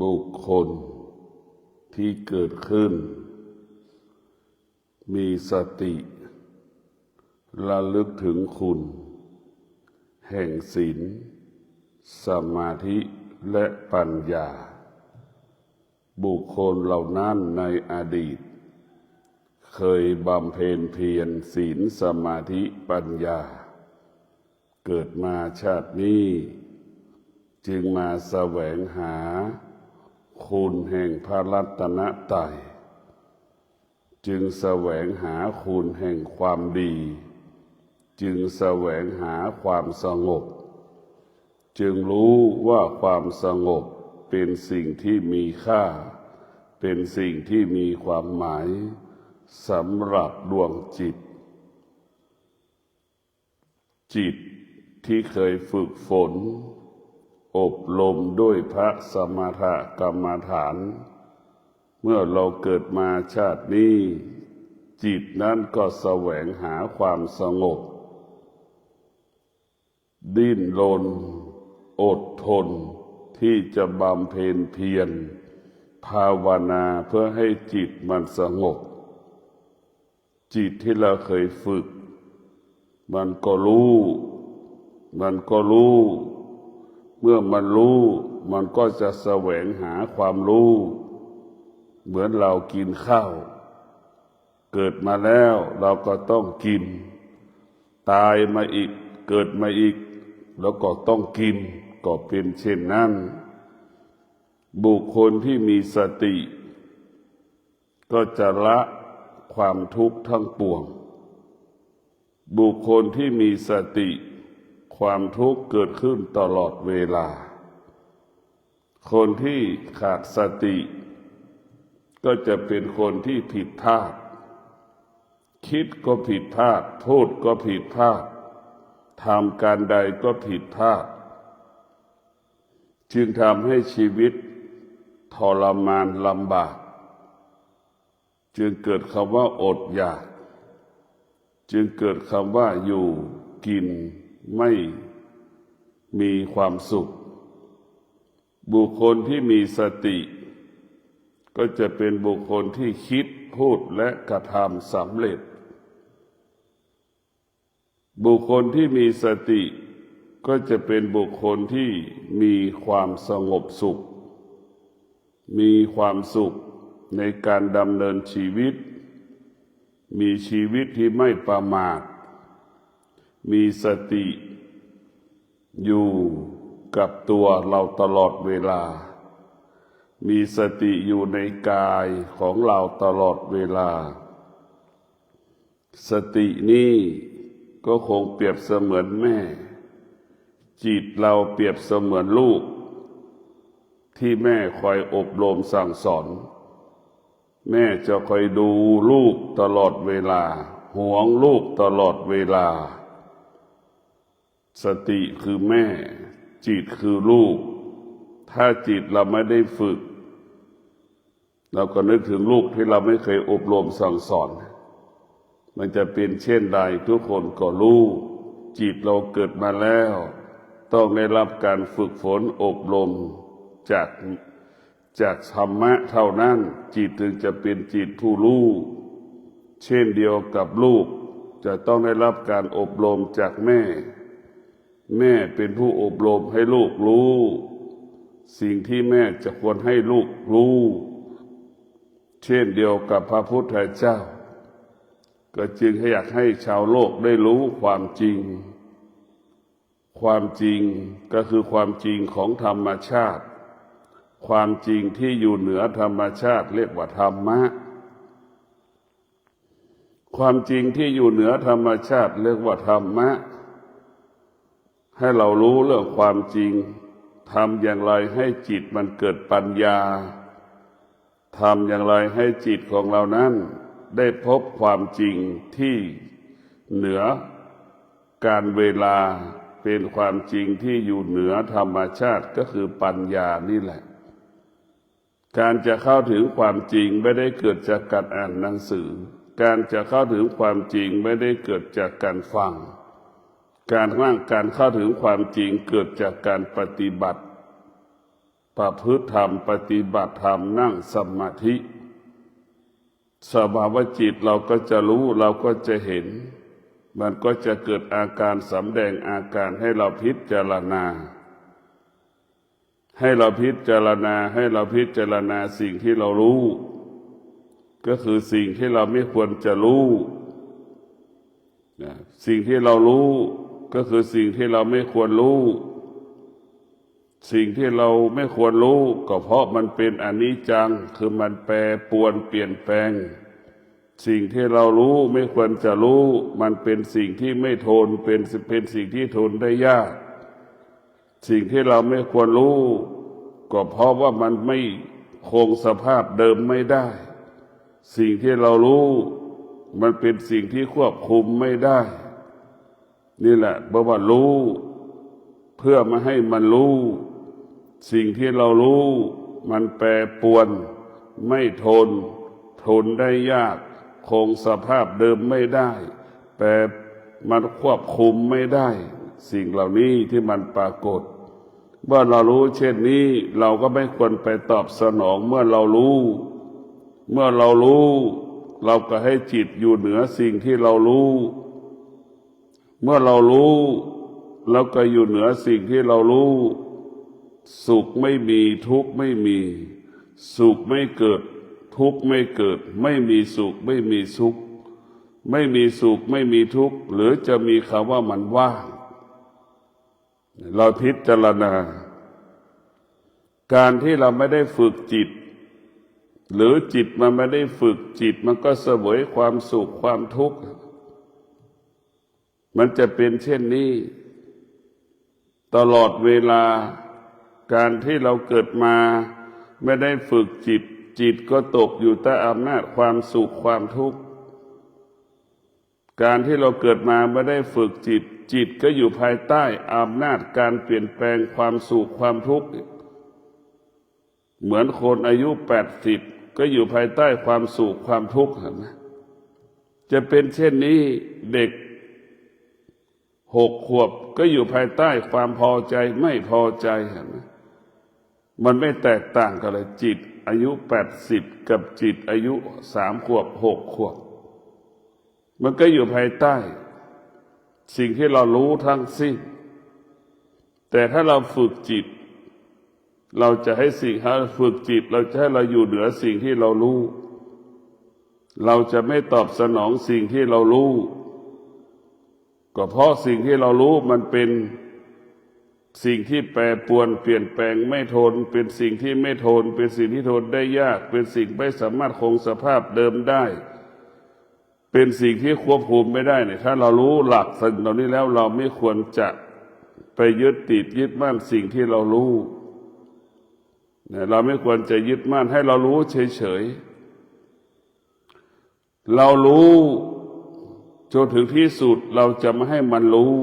บุคคลที่เกิดขึ้นมีสติระลึกถึงคุณแห่งศีลสมาธิและปัญญาบุคคลเหล่านั้นในอดีตเคยบำเพ็ญเพียรศีลสมาธิปัญญาเกิดมาชาตินี้จึงมาแสวงหาคุณแห่งพระรัตนตรัยจึงแสวงหาคุณแห่งความดีจึงแสวงหาความสงบจึงรู้ว่าความสงบเป็นสิ่งที่มีค่าเป็นสิ่งที่มีความหมายสำหรับดวงจิตที่เคยฝึกฝนอบรมด้วยพระสมถกรรมฐานเมื่อเราเกิดมาชาตินี้จิตนั้นก็แสวงหาความสงบดิ้นรนอดทนที่จะบำเพ็ญเพียรภาวนาเพื่อให้จิตมันสงบจิตที่เราเคยฝึกมันก็รู้เมื่อมันรู้มันก็จะแสวงหาความรู้เหมือนเรากินข้าวเกิดมาแล้วเราก็ต้องกินตายมาอีกเกิดมาอีกแล้วก็ต้องกินก็เป็นเช่นนั้นบุคคลที่มีสติก็จะละความทุกข์ทั้งปวงบุคคลที่มีสติความทุกข์เกิดขึ้นตลอดเวลาคนที่ขาดสติก็จะเป็นคนที่ผิดพลาดคิดก็ผิดพลาดพูดก็ผิดพลาดทำการใดก็ผิดพลาดจึงทำให้ชีวิตทรมานลำบากจึงเกิดคำว่าอดอยากจึงเกิดคำว่าอยู่กินไม่มีความสุขบุคคลที่มีสติก็จะเป็นบุคคลที่คิดพูดและกระทำสำเร็จบุคคลที่มีสติก็จะเป็นบุคคลที่มีความสงบสุขมีความสุขในการดำเนินชีวิตมีชีวิตที่ไม่ประมาทมีสติอยู่กับตัวเราตลอดเวลามีสติอยู่ในกายของเราตลอดเวลาสตินี้ก็คงเปรียบเสมือนแม่จิตเราเปรียบเสมือนลูกที่แม่คอยอบรมสั่งสอนแม่จะคอยดูลูกตลอดเวลาห่วงลูกตลอดเวลาสติคือแม่จิตคือลูกถ้าจิตเราไม่ได้ฝึกเราก็นึกถึงลูกที่เราไม่เคยอบรมสั่งสอนมันจะเป็นเช่นใดทุกคนก็รู้จิตเราเกิดมาแล้วต้องได้รับการฝึกฝนอบรมจากธรรมะเท่านั้นจิตถึงจะเป็นจิตผู้รู้เช่นเดียวกับลูกจะต้องได้รับการอบรมจากแม่เป็นผู้อบรมให้ลูกรู้สิ่งที่แม่จะควรให้ลูกรู้เช่นเดียวกับพระพุทธเจ้าก็จึงอยากให้ชาวโลกได้รู้ความจริงก็คือความจริงของธรรมชาติความจริงที่อยู่เหนือธรรมชาติเรียกว่าธรรมะความจริงที่อยู่เหนือธรรมชาติเรียกว่าธรรมะให้เรารู้เรื่องความจริงทำอย่างไรให้จิตมันเกิดปัญญาทำอย่างไรให้จิตของเรานั้นได้พบความจริงที่เหนือการเวลาเป็นความจริงที่อยู่เหนือธรรมชาติก็คือปัญญานี่แหละการจะเข้าถึงความจริงไม่ได้เกิดจากการอ่านหนังสือการจะเข้าถึงความจริงไม่ได้เกิดจากการฟังการเข้าถึงความจริงเกิดจากการปฏิบัติ ประพฤติธรรมปฏิบัติธรรมนั่งสมาธิสภาวะจิตเราก็จะรู้เราก็จะเห็นมันก็จะเกิดอาการสำแดงอาการให้เราพิจารณาให้เราพิจารณาให้เราพิจารณาสิ่งที่เรารู้ก็คือสิ่งที่เราไม่ควรจะรู้สิ่งที่เรารู้ก็คือสิ่งที่เราไม่ควรรู้สิ่งที่เราไม่ควรรู้ก็เพราะมันเป็นอนิจจังคือมันแปรปรวนเปลี่ยนแปลงสิ่งที่เรารู้ไม่ควรจะรู้มันเป็นสิ่งที่ไม่ทนเป็นสิ่งที่ทนได้ยากสิ่งที่เราไม่ควรรู้ก็เพราะว่ามันไม่คงสภาพเดิมไม่ได้สิ่งที่เรารู้มันเป็นสิ่งที่ควบคุมไม่ได้นี่แหละเพราะว่ารู้เพื่อมาให้มันรู้สิ่งที่เรารู้มันแปรปรวนไม่ทนได้ยากคงสภาพเดิมไม่ได้มันควบคุมไม่ได้สิ่งเหล่านี้ที่มันปรากฏเมื่อเรารู้เช่นนี้เราก็ไม่ควรไปตอบสนองเมื่อเรารู้เราก็ให้จิตอยู่เหนือสิ่งที่เรารู้เมื่อเรารู้เราก็อยู่เหนือสิ่งที่เรารู้สุขไม่มีทุกข์ไม่มีสุขไม่เกิดทุกข์ไม่เกิดไม่มีสุขไม่มีทุกข์ไม่มีสุขไม่มีทุกข์หรือจะมีคำว่ามันว่างเราพิจารณาการที่เราไม่ได้ฝึกจิตหรือจิตมันไม่ได้ฝึกจิตมันก็เสวยความสุขความทุกข์มันจะเป็นเช่นนี้ตลอดเวลาการที่เราเกิดมาไม่ได้ฝึกจิตก็ตกอยู่ใต้อำนาจความสุขความทุกข์การที่เราเกิดมาไม่ได้ฝึกจิตก็อยู่ภายใต้อำนาจการเปลี่ยนแปลงความสุขความทุกข์เหมือนคนอายุ80ก็อยู่ภายใต้ความสุขความทุกข์เห็นไหมจะเป็นเช่นนี้เด็ก6 ขวบก็อยู่ภายใต้ความพอใจไม่พอใจเห็นไหมมันไม่แตกต่างกันเลยจิตอายุ80กับจิตอายุ3 ขวบ6 ขวบมันก็อยู่ภายใต้สิ่งที่เรารู้ทั้งสิ้นแต่ถ้าเราฝึกจิตเราจะให้ฝึกจิตเราจะให้เราอยู่เหนือสิ่งที่เรารู้เราจะไม่ตอบสนองสิ่งที่เรารู้ก็เพราะสิ่งที่เรารู้มันเป็นสิ่งที่แปรปรวนเปลี่ยนแปลงไม่ทนเป็นสิ่งที่ไม่ทนเป็นสิ่งที่ทนได้ยากเป็นสิ่งไม่สามารถคงสภาพเดิมได้เป็นสิ่งที่ควบคุมไม่ได้เนี่ยถ้าเรารู้หลักสิ่งเหล่านี้แล้วเราไม่ควรจะไปยึดติดยึดมั่นสิ่งที่เรารู้เราไม่ควรจะยึดมั่นให้เรารู้เฉยๆเรารู้จนถึงที่สุดเราจะไม่ให้มันรู้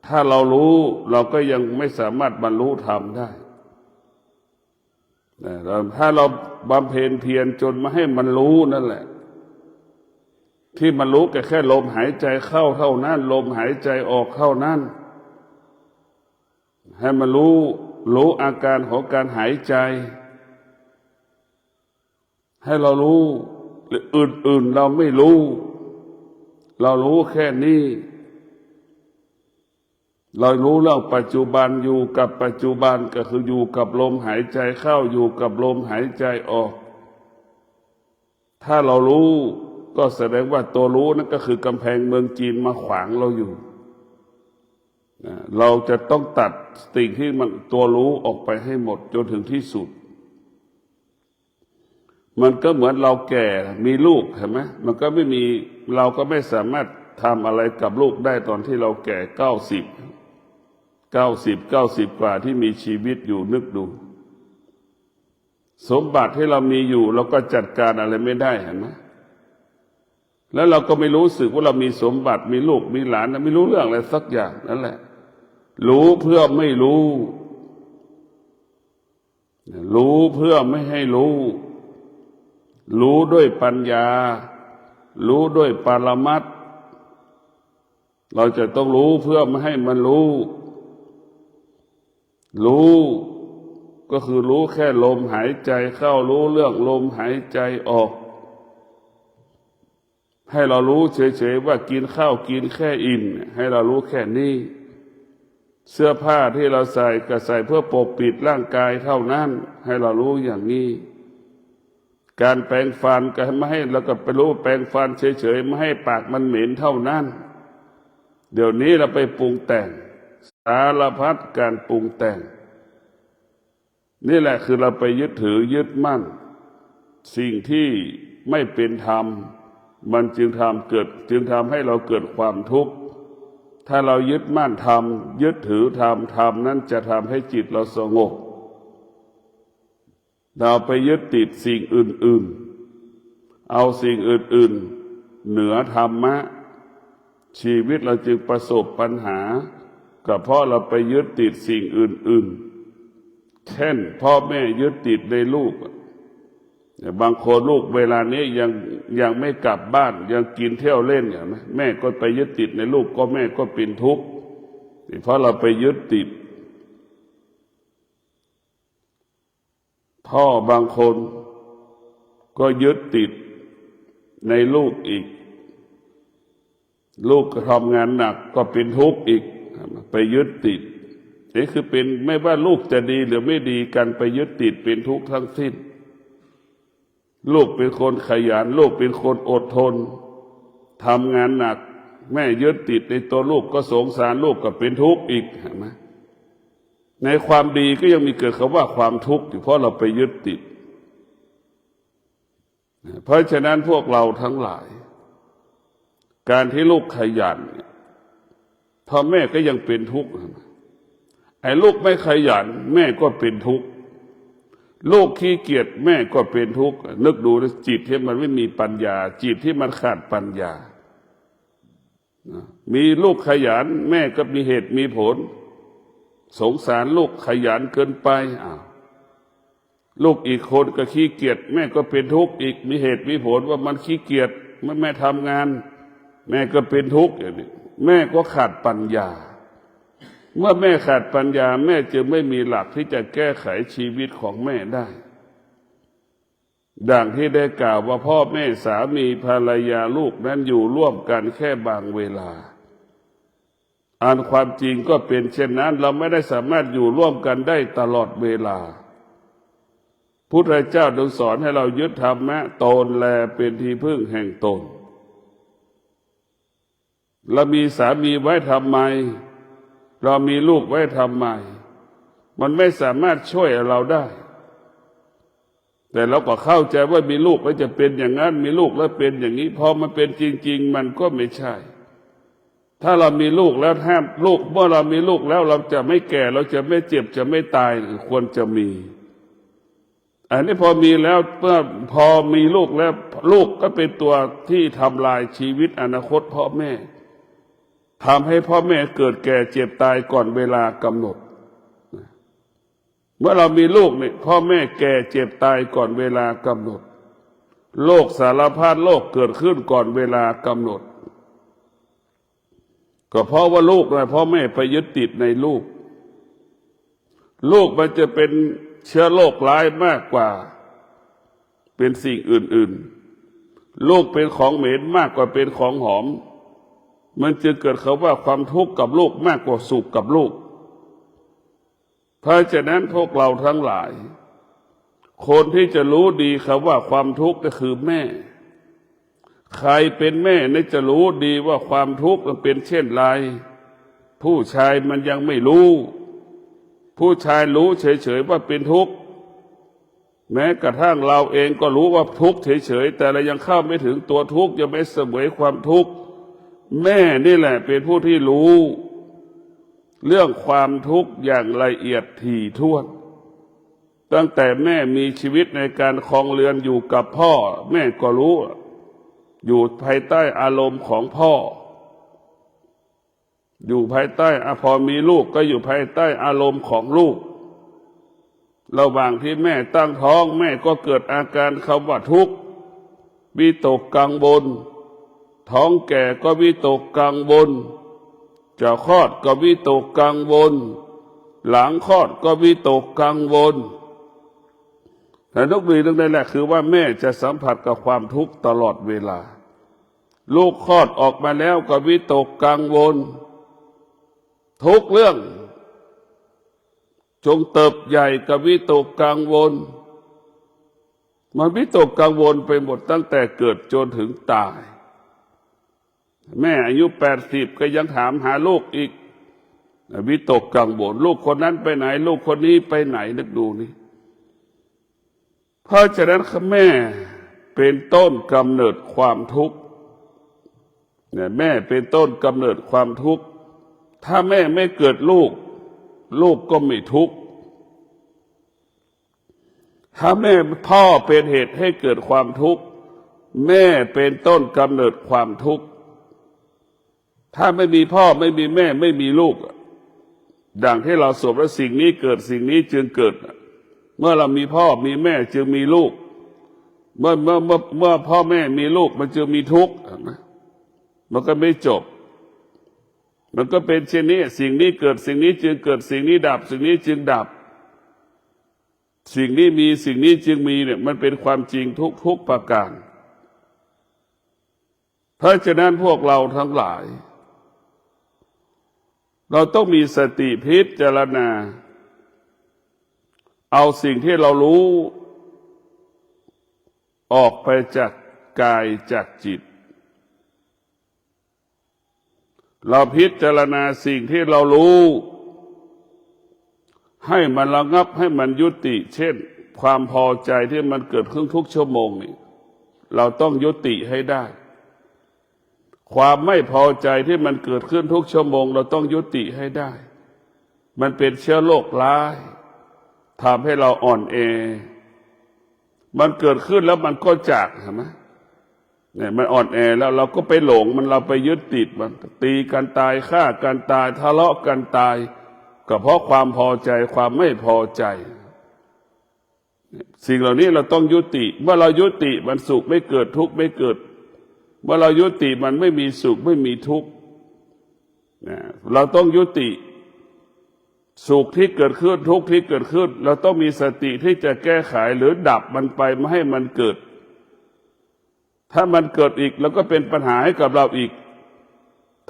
ถ้าเรารู้เราก็ยังไม่สามารถบรรลุธรรมได้ถ้าเราบำเพ็ญเพียรจนไม่ให้มันรู้นั่นแหละที่มันรู้แค่ลมหายใจเข้าเท่านั้นลมหายใจออกเท่านั้นให้มันรู้อาการของการหายใจให้เรารู้อื่นเราไม่รู้เรารู้แค่นี้เรารู้เรื่องปัจจุบันอยู่กับปัจจุบันก็คืออยู่กับลมหายใจเข้าอยู่กับลมหายใจออกถ้าเรารู้ก็แสดงว่าตัวรู้นั่นก็คือกำแพงเมืองจีนมาขวางเราอยู่เราจะต้องตัดสิ่งที่มันตัวรู้ออกไปให้หมดจนถึงที่สุดมันก็เหมือนเราแก่มีลูกเห็นไหมมันก็ไม่มีเราก็ไม่สามารถทำอะไรกับลูกได้ตอนที่เราแก่90 กว่าที่มีชีวิตอยู่นึกดูสมบัติที่เรามีอยู่เราก็จัดการอะไรไม่ได้เห็นไหมแล้วเราก็ไม่รู้สึกว่าเรามีสมบัติมีลูกมีหลานไม่รู้เรื่องอะไรสักอย่างนั่นแหละรู้เพื่อไม่รู้เพื่อไม่ให้รู้ด้วยปัญญารู้ด้วยปรมัตถ์เราจะต้องรู้เพื่อไม่ให้มันรู้ ก็คือรู้แค่ลมหายใจเข้ารู้เรื่องลมหายใจออกให้เรารู้เฉยๆว่ากินข้าวกินแค่อิ่มให้เรารู้แค่นี้เสื้อผ้าที่เราใส่ก็ใส่เพื่อปกปิดร่างกายเท่านั้นให้เรารู้อย่างนี้การแปรงฟันก็ไม่ให้เราก็ไปรู้แปรงฟันเฉยๆไม่ให้ปากมันเหม็นเท่านั้นเดี๋ยวนี้เราไปปรุงแต่งสารพัดการปรุงแต่งนี่แหละคือเราไปยึดถือยึดมั่นสิ่งที่ไม่เป็นธรรมมันจึงทำให้เราเกิดความทุกข์ถ้าเรายึดมั่นธรรมยึดถือธรรมนั้นจะทำให้จิตเราสงบเราไปยึดติดสิ่งอื่นๆเอาสิ่งอื่นๆเหนือธรรมะชีวิตเราจึงประสบปัญหาก็เพราะเราไปยึดติดสิ่งอื่นๆเช่นพ่อแม่ยึดติดในลูกบางคนลูกเวลานี้ยังไม่กลับบ้านยังกินเที่ยวเล่นอย่างนั้นแม่ก็ไปยึดติดในลูกก็แม่ก็เป็นทุกข์เพราะเราไปยึดติดพ่อบางคนก็ยึดติดในลูกอีกลูกก็ทำงานหนักก็เป็นทุกข์อีกไปยึดติดนี่คือเป็นไม่ว่าลูกจะดีหรือไม่ดีกันไปยึดติดเป็นทุกข์ทั้งสิ้นลูกเป็นคนขยันลูกเป็นคนอดทนทำงานหนักแม่ยึดติดในตัวลูกก็สงสารลูกก็เป็นทุกข์อีกเห็นไหมในความดีก็ยังมีเกิดคำว่าความทุกข์อยู่เพราะเราไปยึดติดเพราะฉะนั้นพวกเราทั้งหลายการที่ลูกขยันพ่อแม่ก็ยังเป็นทุกข์ไอ้ลูกไม่ขยันแม่ก็เป็นทุกข์ลูกขี้เกียจแม่ก็เป็นทุกข์นึกดูนะจิตที่มันไม่มีปัญญาจิตที่มันขาดปัญญามีลูกขยันแม่ก็มีเหตุมีผลสงสารลูกขยันเกินไปลูกอีกคนก็ขี้เกียจแม่ก็เป็นทุกข์อีกมีเหตุมีผลว่ามันขี้เกียจแม่ทำงานแม่ก็เป็นทุกข์อย่างนี้แม่ก็ขาดปัญญาเมื่อแม่ขาดปัญญาแม่จึงไม่มีหลักที่จะแก้ไขชีวิตของแม่ได้ดังที่ได้กล่าวว่าพ่อแม่สามีภรรยาลูกนั้นอยู่ร่วมกันแค่บางเวลาอันความจริงก็เป็นเช่นนั้นเราไม่ได้สามารถอยู่ร่วมกันได้ตลอดเวลาพุทธเจ้าทรงสอนให้เรายึดธรรมะตนแลเป็นที่พึ่งแห่งตนเรามีสามีไว้ทำไมเรามีลูกไว้ทำไมมันไม่สามารถช่วยเราได้แต่เราก็เข้าใจว่ามีลูกแล้วจะเป็นอย่างนั้นมีลูกแล้วเป็นอย่างนี้พอมันเป็นจริงๆมันก็ไม่ใช่ถ้าเรามีลูกแล้วห้ามลูกเมื่อเรามีลูกแล้วเราจะไม่แก่เราจะไม่เจ็บจะไม่ตายควรจะมีอันนี้พอมีแล้วพอมีลูกแล้วลูกก็เป็นตัวที่ทำลายชีวิตอนาคตพ่อแม่ทำให้พ่อแม่เกิดแก่เจ็บตายก่อนเวลากำหนดเมื่อเรามีลูกเนี่ยพ่อแม่แก่เจ็บตายก่อนเวลากำหนดโรคสารพัดโรคเกิดขึ้นก่อนเวลากำหนดก็เพราะว่าลูกนะพ่อแม่ไปยึดติดในลูกมันจะเป็นเชื้อโรคร้ายมากกว่าเป็นสิ่งอื่นๆลูกเป็นของเหม็นมากกว่าเป็นของหอมมันจึงเกิดคำว่าความทุกข์กับลูกมากกว่าสุขกับลูกเพราะฉะนั้นพวกเราทั้งหลายคนที่จะรู้ดีคำว่าความทุกข์ก็คือแม่ใครเป็นแม่นี่จะรู้ดีว่าความทุกข์มันเป็นเช่นไรผู้ชายมันยังไม่รู้ผู้ชายรู้เฉยๆว่าเป็นทุกข์แม้กระทั่งเราเองก็รู้ว่าทุกข์เฉยๆแต่เรายังเข้าไม่ถึงตัวทุกข์ยังไม่เสวยความทุกข์แม่นี่แหละเป็นผู้ที่รู้เรื่องความทุกข์อย่างละเอียดถี่ถ้วนตั้งแต่แม่มีชีวิตในการครองเรือนอยู่กับพ่อแม่ก็รู้อยู่ภายใต้อารมณ์ของพ่ออยู่ภายใต้พอมีลูกก็อยู่ภายใต้อารมณ์ของลูกระหว่างที่แม่ตั้งท้องแม่ก็เกิดอาการคำว่าทุกข์วิตกกังวลท้องแก่ก็วิตกกังวลจะคลอดก็วิตกกังวลหลังคลอดก็วิตกกังวล แต่ทุกปีนึงนั่นแหละคือว่าแม่จะสัมผัสกับความทุกข์ตลอดเวลาลูกคลอดออกมาแล้วก็วิตกกังวลทุกเรื่องจงเติบใหญ่กับวิตกกังวลมันวิตกกังวลไปหมดตั้งแต่เกิดจนถึงตายแม่อายุ80ก็ยังถามหาลูกอีกวิตกกังวลลูกคนนั้นไปไหนลูกคนนี้ไปไหนนึกดูนี่เพราะฉะนั้นแม่เป็นต้นกำเนิดความทุกข์เนี่ยแม่เป็นต้นกำเนิดความทุกข์ถ้าแม่ไม่เกิดลูกลูกก็ไม่ทุกข์ถ้าแม่พ่อเป็นเหตุให้เกิดความทุกข์แม่เป็นต้นกำเนิดความทุกข์ถ้าไม่มีพ่อไม่มีแม่ไม่มีลูกดังที่เราสวดว่าสิ่งนี้เกิดสิ่งนี้จึงเกิดเมื่อเรามีพ่อมีแม่จึงมีลูกเมื่อพ่อแม่มีลูกมันจึงมีทุกข์มันก็ไม่จบมันก็เป็นเช่นนี้สิ่งนี้เกิดสิ่งนี้จึงเกิดสิ่งนี้ดับสิ่งนี้จึงดับสิ่งนี้มีสิ่งนี้จึงมีเนี่ยมันเป็นความจริงทุกประการเพราะฉะนั้นพวกเราทั้งหลายเราต้องมีสติพิจารณาเอาสิ่งที่เรารู้ออกไปจากกายจากจิตเราพิจารณาสิ่งที่เรารู้ให้มันระงับให้มันยุติเช่นความพอใจที่มันเกิดขึ้นทุกชั่วโมงนี่เราต้องยุติให้ได้ความไม่พอใจที่มันเกิดขึ้นทุกชั่วโมงเราต้องยุติให้ได้มันเป็นเชื้อโรคร้ายทำให้เราอ่อนแอมันเกิดขึ้นแล้วมันก็จากเห็นไหมเนี่ยมันอ่อนแอแล้วเราก็ไปหลงมันเราไปยึดติดมันตีกันตายฆ่ากันตายทะเลาะกันตายก็เพราะความพอใจความไม่พอใจสิ่งเหล่านี้เราต้องยุติเมื่อเรายุติมันสุขไม่เกิดทุกข์ไม่เกิดเมื่อเรายุติมันไม่มีสุขไม่มีทุกข์เราต้องยุติสุขที่เกิดขึ้นทุกข์ที่เกิดขึ้นเราต้องมีสติที่จะแก้ไขหรือดับมันไปไม่ให้มันเกิดถ้ามันเกิดอีกแล้วก็เป็นปัญหาให้กับเราอีก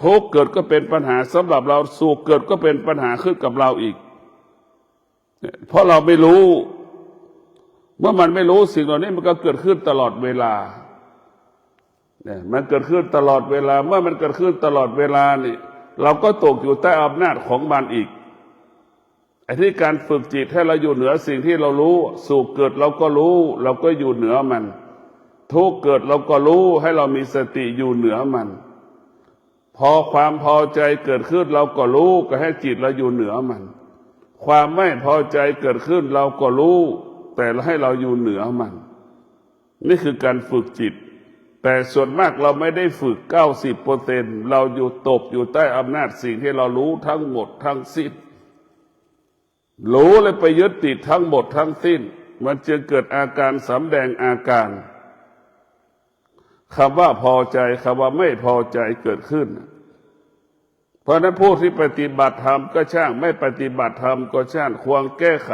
ทุกข์เกิดก็เป็นปัญหาสำหรับเราสุขเกิดก็เป็นปัญหาขึ้นกับเราอีกเพราะเราไม่รู้เมื่อมันไม่รู้สิ่งเหล่านี้มันก็เกิดขึ้นตลอดเวลาเนี่ยมันเกิดขึ้นตลอดเวลาเมื่อมันเกิดขึ้นตลอดเวลานี่เราก็ตกอยู่ใต้อำนาจของมันอีกไอ้ที่การฝึกจิตให้เราอยู่เหนือสิ่งที่เรารู้สุขเกิดเราก็รู้เราก็อยู่เหนือมันทุกข์เกิดเราก็รู้ให้เรามีสติอยู่เหนือมันพอความพอใจเกิดขึ้นเราก็รู้ก็ให้จิตเราอยู่เหนือมันความไม่พอใจเกิดขึ้นเราก็รู้แต่ให้เราอยู่เหนือมันนี่คือการฝึกจิตแต่ส่วนมากเราไม่ได้ฝึก 90% เราอยู่ตกอยู่ใต้อำนาจสิ่งที่เรารู้ทั้งหมดทั้งสิ้นรู้เลยไปยึดติดทั้งหมดทั้งสิ้นมันจึงเกิดอาการสำแดงอาการคำว่าพอใจคำว่าไม่พอใจเกิดขึ้นเพราะนั้นผู้ที่ปฏิบัติธรรมก็ช่างไม่ปฏิบัติธรรมก็ช่างควรแก้ไข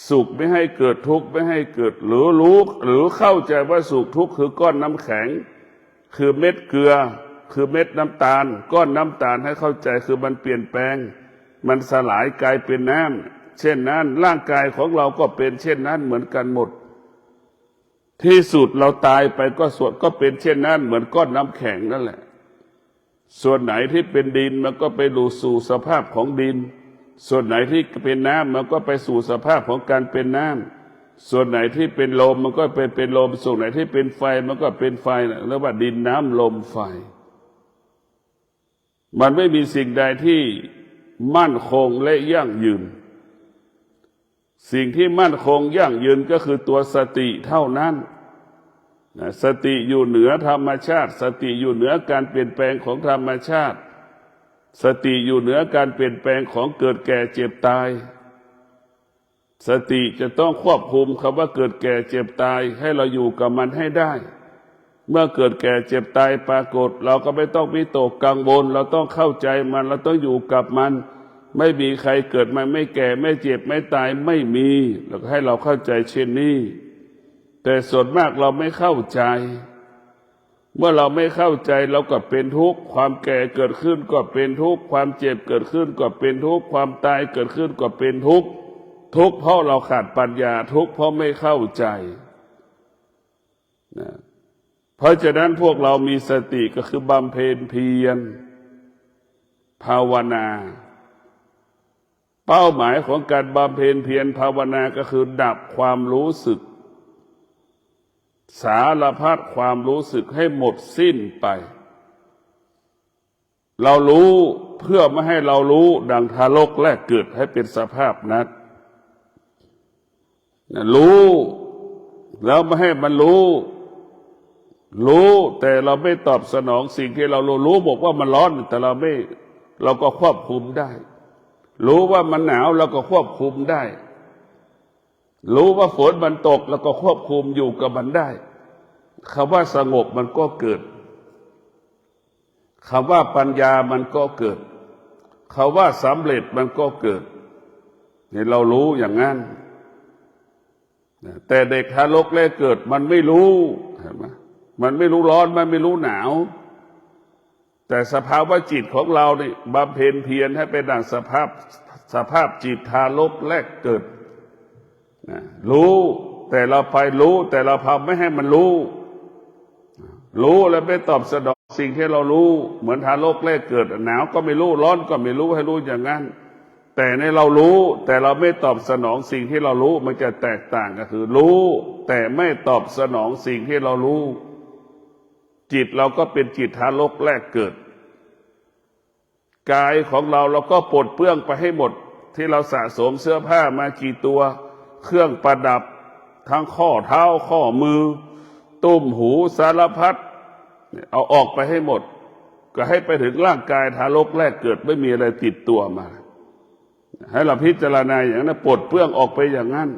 สุขไม่ให้เกิดทุกข์ไม่ให้เกิดหรือรู้หรือเข้าใจว่าสุขทุกข์คือก้อนน้ำแข็งคือเม็ดเกลือคือเม็ดน้ำตาลก้อนน้ำตาลให้เข้าใจคือมันเปลี่ยนแปลงมันสลายกลายเป็นน้ำเช่นนั้นร่างกายของเราก็เป็นเช่นนั้นเหมือนกันหมดที่สุดเราตายไปก็ส่วนก็เป็นเช่นนั้นเหมือนก้อนน้ำแข็งนั่นแหละส่วนไหนที่เป็นดินมันก็ไปสู่สภาพของดินส่วนไหนที่เป็นน้ำมันก็ไปสู่สภาพของการเป็นน้ำส่วนไหนที่เป็นลมมันก็เป็นลมส่วนไหนที่เป็นไฟมันก็เป็นไฟเรียกว่าดินน้ำลมไฟมันไม่มีสิ่งใดที่มั่นคงและยั่งยืนสิ่งที่มั่นคงยั่งยืนก็คือตัวสติเท่านั้นสติอยู่เหนือธรรมชาติสติอยู่เหนือการเปลี่ยนแปลงของธรรมชาติสติอยู่เหนือการเปลี่ยนแปลงของเกิดแก่เจ็บตายสติจะต้องควบคุมคำว่าเกิดแก่เจ็บตายให้เราอยู่กับมันให้ได้เมื่อเกิดแก่เจ็บตายปรากฏเราก็ไม่ต้องวิตกกังวลเราต้องเข้าใจมันเราต้องอยู่กับมัน ไม่มีใครเกิดมาไม่แก่ไม่เจ็บไม่ตายไม่มีแล้วก็ให้เราเข้าใจเช่นนี้แต่ส่วนมากเราไม่เข้าใจเมื่อเราไม่เข้าใจเราก็เป็นทุกข์ความแก่เกิดขึ้นก็เป็นทุกข์ความเจ็บเกิดขึ้นก็เป็นทุกข์ความตายเกิดขึ้นก็เป็นทุกข์ทุกข์เพราะเราขาดปัญญาทุกข์เพราะไม่เข้าใจนะเพราะฉะนั้นพวกเรามีสติก็คือบำเพ็ญเพียรภาวนาเป้าหมายของการบำเพ็ญเพียรภาวนาก็คือดับความรู้สึกสารพัดความรู้สึกให้หมดสิ้นไปเรารู้เพื่อไม่ให้เรารู้ดังทารกแรกเกิดให้เป็นสภาพนั้นรู้แล้วไม่ให้มันรู้แต่เราไม่ตอบสนองสิ่งที่เรารู้บอกว่ามันร้อนแต่เราก็ควบคุมได้รู้ว่ามันหนาวเราก็ควบคุมได้รู้ว่าฝนมันตกแล้วก็ควบคุมอยู่กับมันได้คำว่าสงบมันก็เกิดคำว่าปัญญามันก็เกิดคำว่าสำเร็จมันก็เกิดนี่เรารู้อย่างนั้นแต่เด็กทารกแรกเกิดมันไม่รู้เห็นไหมมันไม่รู้ร้อนมันไม่รู้หนาวแต่สภาวะจิตของเรานี่บำเพ็ญเพียรให้เป็นดังสภาพจิตทารกแรกเกิดรู้แต่เราไปรู้แต่เราพาไม่ให้มันรู้แล้วไม่ตอบสนองสิ่งที่เรารู้เหมือนทารกแรกเกิดหนาวก็ไม่รู้ร้อนก็ไม่รู้ให้รู้อย่างนั้นแต่ในเรารู้แต่เราไม่ตอบสนองสิ่งที่เรารู้มันจะแตกต่างก็คือรู้แต่ไม่ตอบสนองสิ่งที่เรารู้จิตเราก็เป็นจิตทารกแรกเกิดกายของเราก็ปลดเปลื้องไปให้หมดที่เราสะสมเสื้อผ้ามากี่ตัวเครื่องประดับทั้งข้อเท้าข้อมือตุ้มหูสารพัดเอาออกไปให้หมดก็ให้ไปถึงร่างกายทารกแรกเกิดไม่มีอะไรติดตัวมาให้เราพิจารณาอย่างนั้นปลดเปลื้องออกไปอย่างนั้น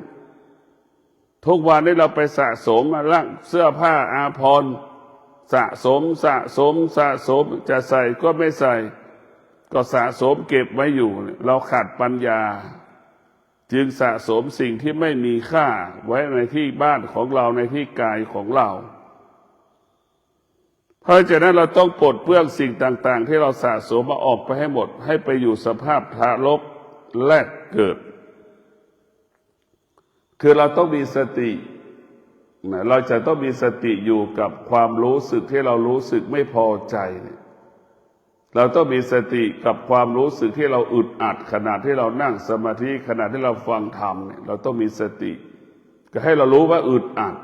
ทุกวันนี้เราไปสะสมมาร่างเสื้อผ้าอาภรณ์สะสมจะใส่ก็ไม่ใส่ก็สะสมเก็บไว้อยู่เราขาดปัญญาจึงสะสมสิ่งที่ไม่มีค่าไว้ในที่บ้านของเราในที่กายของเราเพราะฉะนั้นเราต้องปลดเปลื้องสิ่งต่างๆที่เราสะสมมาออกไปให้หมดให้ไปอยู่สภาพทารกแรกเกิดคือเราต้องมีสติเราจะต้องมีสติอยู่กับความรู้สึกที่เรารู้สึกไม่พอใจเราต้องมีสติกับความรู้สึกที่เราอึดอัดขณะที่เรานั่งสมาธิขณะที่เราฟังธรรมเนี่ยเราต้องมีสติก็ให้เรารู้ว่าอึดอัด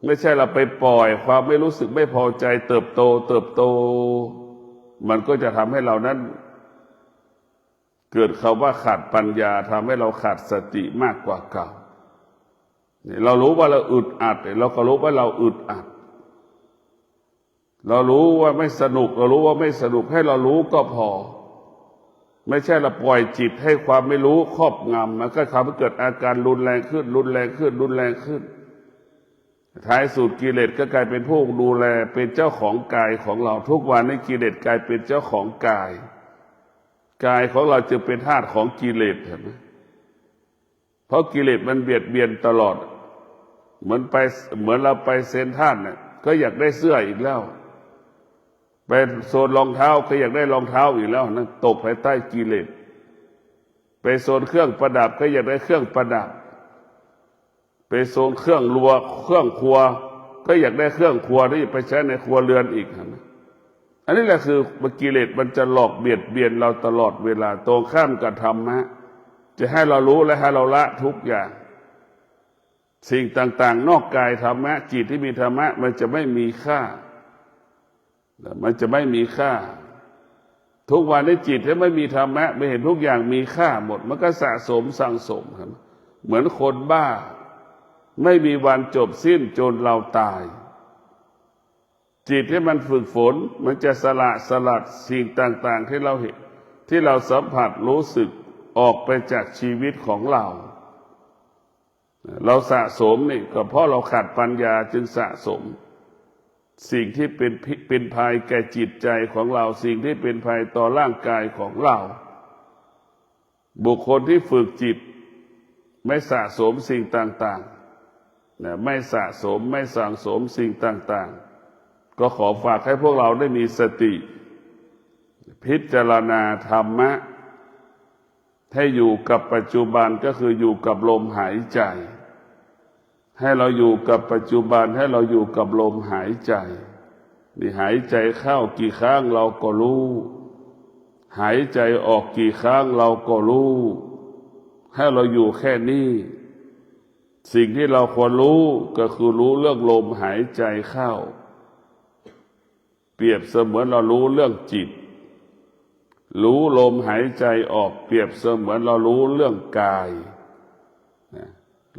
ไม่ใช่เราไปปล่อยความไม่รู้สึกไม่พอใจเติบโตมันก็จะทำให้เรานั้นเกิดคำว่าขาดปัญญาทำให้เราขาดสติมากกว่าเก่าเรารู้ว่าเราอึดอัดเราก็รู้ว่าเราอึดอัดเรารู้ว่าไม่สนุกเรารู้ว่าไม่สนุกให้เรารู้ก็พอไม่ใช่เราปล่อยจิตให้ความไม่รู้ครอบงำมันก็ทำให้เกิดอาการรุนแรงขึ้นท้ายสุดกิเลสก็กลายเป็นผู้ดูแลเป็นเจ้าของกายของเราทุกวันนี้กิเลสกลายเป็นเจ้าของกายของเราจึงเป็นทาสของกิเลสเห็นไหมเพราะกิเลสมันเบียดเบียนตลอดเหมือนเราไปเซ็นทรัลเนี่ยก็อยากได้เสื้ออีกแล้วไปโซนรองเท้าก็อยากได้รองเท้าอีกแล้วนั่นตกภายใต้กิเลสไปโซนเครื่องประดับก็อยากได้เครื่องประดับไปโซนเครื่องครัวก็อยากได้เครื่องครัวที่ไปใช้ในครัวเรือนอีกนะอันนี้แหละคือกิเลสมันจะหลอกเบียดเบียนเราตลอดเวลาตรงข้ามกับธรรมะจะให้เรารู้และให้เราละทุกอย่างสิ่งต่างๆนอกกายธรรมะจิตที่มีธรรมะมันจะไม่มีค่าทุกวันในจิตที่ไม่มีธรรมะไม่เห็นทุกอย่างมีค่าหมดมันก็สะสมสั่งสมครับเหมือนคนบ้าไม่มีวันจบสิ้นจนเราตายจิตที่มันฝึกฝนมันจะสลัดสิ่งต่างๆที่เราเห็นที่เราสัมผัสรู้สึกออกไปจากชีวิตของเราสะสมนี่ก็เพราะเราขาดปัญญาจึงสะสมสิ่งที่เป็นภัยแก่จิตใจของเราสิ่งที่เป็นภัยต่อร่างกายของเรา บุคคลที่ฝึกจิตไม่สะสมสิ่งต่างๆไม่สะสมไม่สั่งสมสิ่งต่างๆก็ขอฝากให้พวกเราได้มีสติพิจารณาธรรมะให้อยู่กับปัจจุบันก็คืออยู่กับลมหายใจให้เราอยู่กับปัจจุบันให้เราอยู่กับลมหายใจนี่หายใจเข้ากี่ครั้งเราก็รู้หายใจออกกี่ครั้งเราก็รู้ให้เราอยู่แค่นี้สิ่งที่เราควรรู้ก็คือรู้เรื่องลมหายใจเข้าเปรียบเสมือนเรารู้เรื่องจิตรู้ลมหายใจออกเปรียบเสมือนเรารู้เรื่องกาย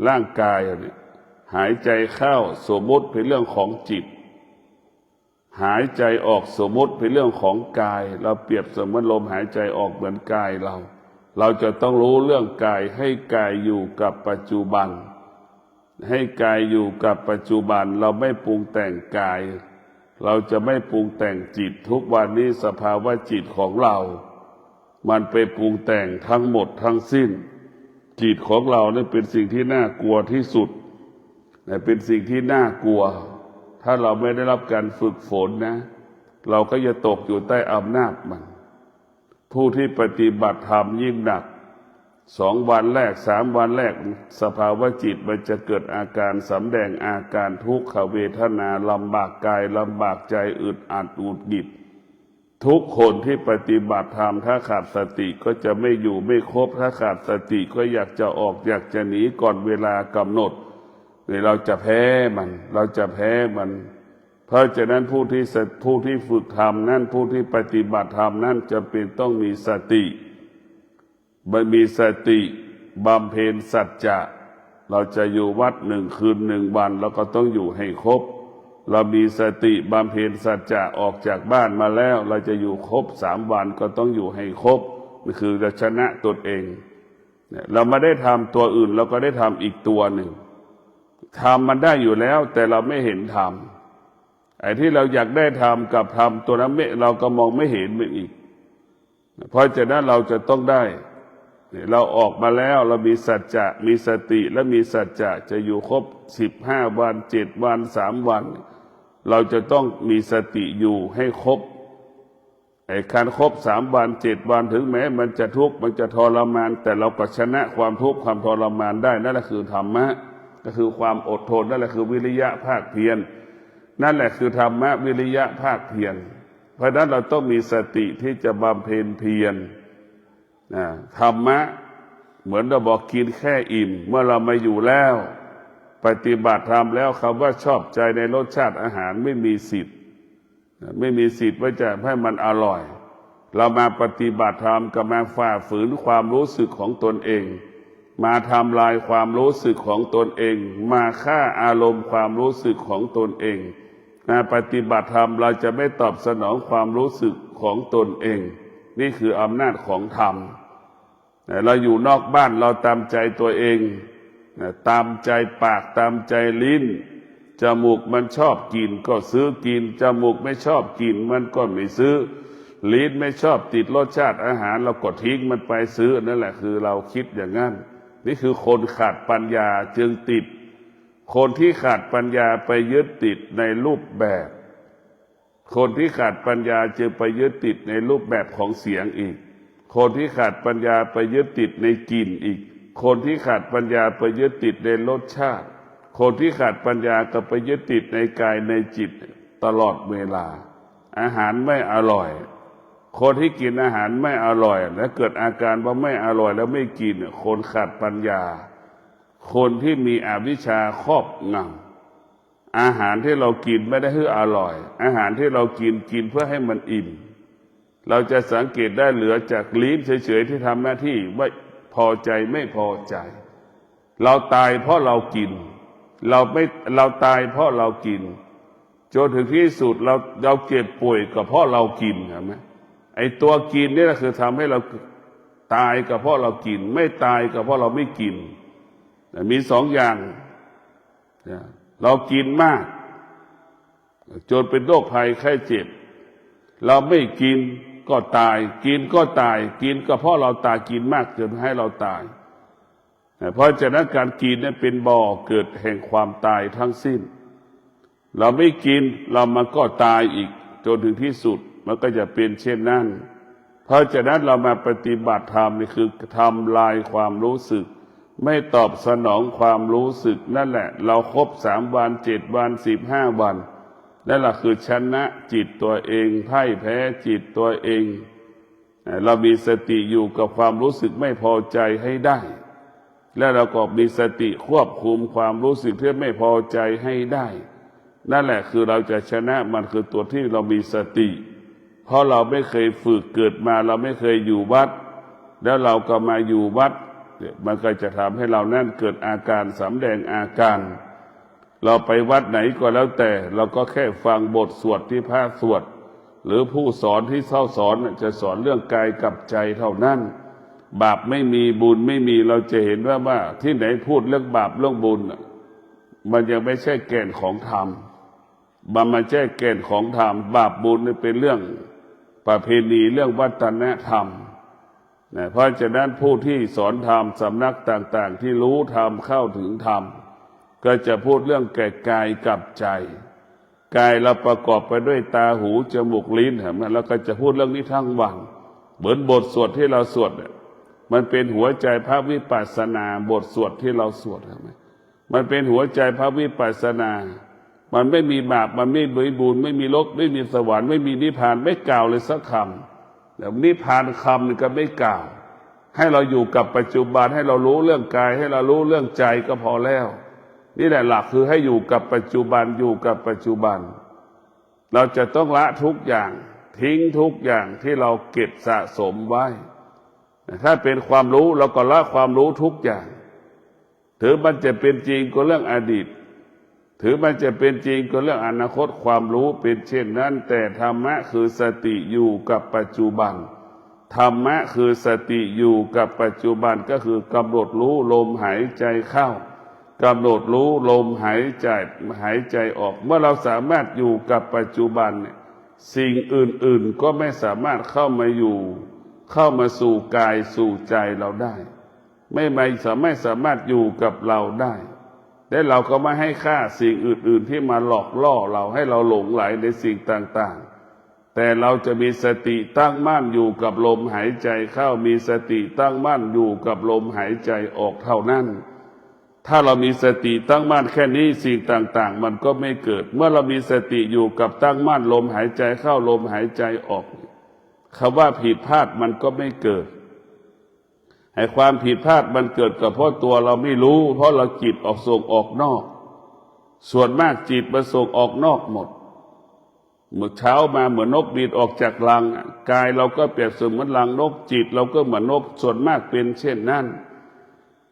ร่างกายเนี่ยหายใจเข้าสมมติเป็นเรื่องของจิตหายใจออกสมมติเป็นเรื่องของกายเราเปรียบเสมือนลมหายใจออกเหมือนกายเราจะต้องรู้เรื่องกายให้กายอยู่กับปัจจุบันให้กายอยู่กับปัจจุบันเราไม่ปรุงแต่งกายเราจะไม่ปรุงแต่งจิตทุกวันนี้สภาวะจิตของเรามันไปปรุงแต่งทั้งหมดทั้งสิ้นจิตของเราเนี่ยเป็นสิ่งที่น่ากลัวที่สุดเป็นสิ่งที่น่ากลัวถ้าเราไม่ได้รับการฝึกฝนนะเราก็จะตกอยู่ใต้อำนาจมันผู้ที่ปฏิบัติธรรมยิ่งหนัก2 วันแรก3 วันแรกสภาวะจิตมันจะเกิดอาการสำแดงอาการทุกขเวทนาลำบากกายลำบากใจอึดอัดหงุดหงิดทุกคนที่ปฏิบัติธรรมถ้าขาดสติก็จะไม่อยู่ไม่ครบถ้าขาดสติก็อยากจะออกอยากจะหนีก่อนเวลากำหนดเราจะแพ้มันเพราะฉะนั้นผู้ที่ฝึกธรรมนั่นผู้ที่ปฏิบัติธรรมนั่นจะเป็นต้องมีสติมีสติบำเพ็ญสัจจะเราจะอยู่วัด1 คืน 1 วันเราก็ต้องอยู่ให้ครบเรามีสติบำเพ็ญสัจจะออกจากบ้านมาแล้วเราจะอยู่ครบ3 วันก็ต้องอยู่ให้ครบนี่คือจะชนะตนเองเราไม่ได้ทำตัวอื่นเราก็ได้ทำอีกตัวหนึ่งทำมันได้อยู่แล้วแต่เราไม่เห็นทำไอ้ที่เราอยากได้ทำกับทำตัวนั้นเราก็มองไม่เห็นมันอีกเพราะฉะนั้นเราจะต้องได้เราออกมาแล้วเรามีสัจจะมีสติและมีสัจจะจะอยู่ครบ15 วัน7 วัน3 วันเราจะต้องมีสติอยู่ให้ครบไอ้การครบ3 วัน7 วันถึงแม้มันจะทุกข์มันจะทรมานแต่เราก็ชนะความทุกข์ความทรมานได้นั่นแหละคือธรรมะก็คือความอดทนนั่นแหละคือวิริยะภาคเพียรนั่นแหละคือธรรมะวิริยะภาคเพียรเพราะฉะนั้นเราต้องมีสติที่จะบำเพ็ญเพียรธรรมะเหมือนเราบอกกินแค่อิ่มเมื่อเรามาอยู่แล้วปฏิบัติธรรมแล้วคำว่าชอบใจในรสชาติอาหารไม่มีสิทธิ์ว่าจะให้มันอร่อยเรามาปฏิบัติธรรมก็มาฝ่าฝืนความรู้สึกของตนเองมาทำลายความรู้สึกของตนเองมาฆ่าอารมณ์ความรู้สึกของตนเองมาปฏิบัติธรรมเราจะไม่ตอบสนองความรู้สึกของตนเองนี่คืออำนาจของธรรมเราอยู่นอกบ้านเราตามใจตัวเองตามใจปากตามใจลิ้นจมูกมันชอบกินก็ซื้อกินจมูกไม่ชอบกินมันก็ไม่ซื้อลิ้นไม่ชอบติดรสชาติอาหารเราก็ทิ้งมันไปซื้อนั่นแหละคือเราคิดอย่างนั้นนี่คือคนขาดปัญญาจึงติดคนที่ขาดปัญญาไปยึดติดในรูปแบบคนที่ขาดปัญญาจึงไปยึดติดในรูปแบบของเสียงอีกคนที่ขาดปัญญาไปยึดติดในกลิ่นอีกคนที่ขาดปัญญาไปยึดติดในรสชาติคนที่ขาดปัญญาก็ไปยึดติดในกายในจิตตลอดเวลาอาหารไม่อร่อยคนที่กินอาหารไม่อร่อยและเกิดอาการว่าไม่อร่อยแล้วไม่กินคนขาดปัญญาคนที่มีอวิชชาครอบงำอาหารที่เรากินไม่ได้เพื่ออร่อยอาหารที่เรากินเพื่อให้มันอิ่มเราจะสังเกตได้เหลือจากลิ้นเฉยๆที่ทำหน้าที่ว่าพอใจไม่พอใจเราตายเพราะเรากินเราตายเพราะเรากินจนถึงที่สุดเราเจ็บป่วยก็เพราะเรากินเห็นไหมไอ้ตัวกินนี่แหละคือทำให้เราตายก็เพราะเรากินไม่ตายก็เพราะเราไม่กินมี2 อย่างเรากินมากจนเป็นโรคภัยไข้เจ็บเราไม่กิน ก็ตายกินก็ตายกินก็เพราะเราตายกินมากจนให้เราตายเพราะฉะนั้นการกินนั้นเป็นบ่อเกิดแห่งความตายทั้งสิ้นเราไม่กินเรามันก็ตายอีกจนถึงที่สุดมันก็จะเป็นเช่นนั้นเพราะฉะนั้นเรามาปฏิบัติธรรมนี่คือทำลายความรู้สึกไม่ตอบสนองความรู้สึกนั่นแหละเราครบ3 วัน7 วัน15 วันนั่นแหละคือชนะจิตตัวเองพ่ายแพ้จิตตัวเองเรามีสติอยู่กับความรู้สึกไม่พอใจให้ได้และเราก็มีสติควบคุมความรู้สึกที่ไม่พอใจให้ได้นั่นแหละคือเราจะชนะมันคือตัวที่เรามีสติเพราะเราไม่เคยฝึกเกิดมาเราไม่เคยอยู่วัดแล้วเราก็มาอยู่วัดมันก็จะทำให้เรานั่นเกิดอาการสำแดงอาการเราไปวัดไหนก็แล้วแต่เราก็แค่ฟังบทสวดที่พระสวดหรือผู้สอนที่สอนจะสอนเรื่องกายกับใจเท่านั้นบาปไม่มีบุญไม่มีเราจะเห็นว่าที่ไหนพูดเรื่องบาปเรื่องบุญมันยังไม่ใช่แก่นของธรรมมันมาแจ้แก่นของธรรมบาปบุญนี่เป็นเรื่องประเพณีเรื่องวัฒนธรรมเพราะฉะนั้นผู้ที่สอนธรรมสำนักต่างๆที่รู้ธรรมเข้าถึงธรรมก็จะพูดเรื่องแก่กายกับใจกายเราประกอบไปด้วยตาหูจมูกลิ้นเห็นไหมแล้วก็จะพูดเรื่องนี้ทั้งวันเหมือนบทสวดที่เราสวดมันเป็นหัวใจพระวิปัสสนาบทสวดที่เราสวดเห็นไหมมันเป็นหัวใจพระวิปัสสนามันไม่มีบาปมันไม่มีบุญไม่มีโลกไม่มีสวรรค์ไม่มีนิพพานไม่กล่าวเลยสักคำแต่นิพพานคำนึงก็ไม่กล่าวให้เราอยู่กับปัจจุบันให้เรารู้เรื่องกายให้เรารู้เรื่องใจก็พอแล้วนี่แหละหลักคือให้อยู่กับปัจจุบันอยู่กับปัจจุบันเราจะต้องละทุกอย่างทิ้งทุกอย่างที่เราเก็บสะสมไว้ถ้าเป็นความรู้เราก็ละความรู้ทุกอย่างถือมันจะเป็นจริงก็เรื่องอดีตถือมันจะเป็นจริงก็เรื่องอนาคตความรู้เป็นเช่นนั้นแต่ธรรมะคือสติอยู่กับปัจจุบันธรรมะคือสติอยู่กับปัจจุบันก็คือกำหนดรู้ลมหายใจเข้ากำหนดรู้ลมหายใจออกเมื่อเราสามารถอยู่กับปัจจุบันเนี่ยสิ่งอื่นๆก็ไม่สามารถเข้ามาสู่กายสู่ใจเราได้ไม่สามารถอยู่กับเราได้และเราก็ไม่ให้ค่าสิ่งอื่นๆที่มาหลอกล่อเราให้เราหลงไหลในสิ่งต่างๆแต่เราจะมีสติตั้งมั่นอยู่กับลมหายใจเข้ามีสติตั้งมั่นอยู่กับลมหายใจออกเท่านั้นถ้าเรามีสติตั้งมั่นแค่นี้สิ่งต่างๆมันก็ไม่เกิดเมื่อเรามีสติอยู่กับตั้งมั่นลมหายใจเข้าลมหายใจออกคำว่าผิดพลาดมันก็ไม่เกิดให้ความผิดพลาดมันเกิดกับเพราะตัวเราไม่รู้เพราะเราจิตออกส่งออกนอกส่วนมากจิตมันส่งออกนอกหมดเมื่อเช้ามาเหมือนนกบินออกจากรังกายเราก็เปรียบเสมือนรังนกจิตเราก็เหมือนนกส่วนมากเป็นเช่นนั้น